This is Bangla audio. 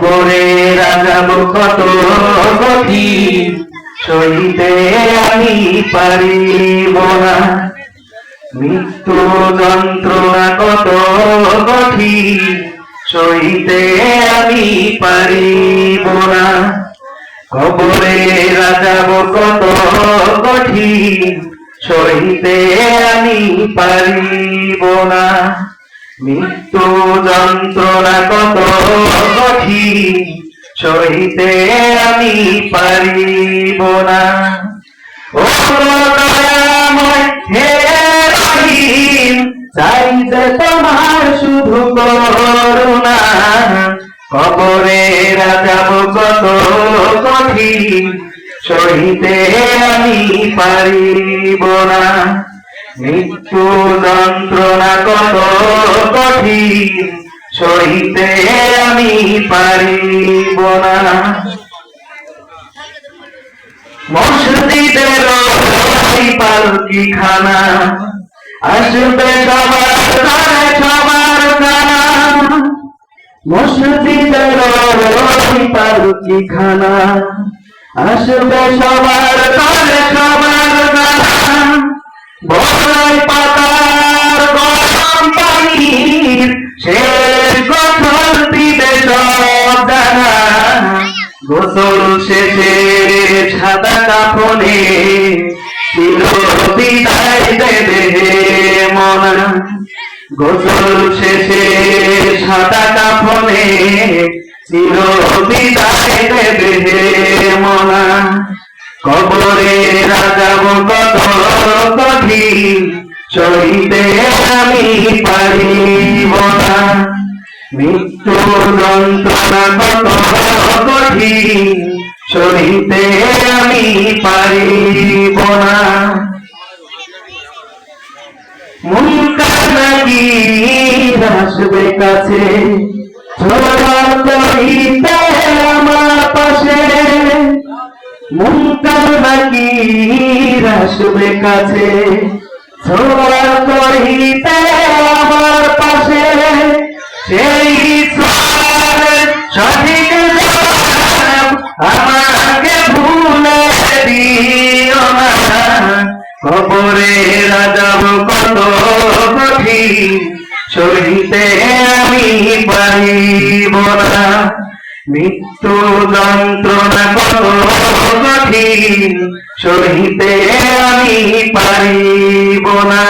কবরে রাজাব কত কঠিন, সইতে আমি পারিব না। মৃত্যু যন্ত্রণা কত কঠিন, সইতে আমি পারিব না। কবরে রাজাব কত কঠিন, সইতে আমি পারিব না। মৃত্যু যন্ত্রণা কত কঠিন, সইতে আমি পারিব না। ও দয়াময় হে রহিম, চাই যে তোমার শুধু করুণা। কবরে রাজাব কত কঠিন, সইতে আমি পারিব না। মৃত্যু যন্ত্রণা কত কঠিন, সইতে আমি পারিব না। মসজিদের ওই পালকিখানা, আসবে সবার ঘরে সবার খানা। মসজিদের ওই পালকিখানা, আসবে সবার ঘরে সবার খানা। বড়ই পাতার গরম পানির শেষ গোসল দিবে সব জানা। গোসল শেষে সাদা কাফনে চির বিদায় দেবে মনা। গোসল শেষে সাদা কাফনে চির বিদায় দেবে মনা। কবরে রাজাব কত কঠিন, সইতে আমি পারিব না। মৃত্যু যন্ত্রণা কত কঠিন, সইতে আমি পারিব না। মুনকার নাকির আসবে কাছে, ছোড়া করিতে আমার পাশে। মুনকার নাকির আসবে কাছে, ছোড়া করিতে আমার পাশে। সেই সঠিক আমাকে ভুলে দিও না। কবরে রাজাব কত কঠিন, সইতে আমি পারিব না। মৃত্যু যন্ত্রণা কত কঠিন, সইতে আমি পারিব না।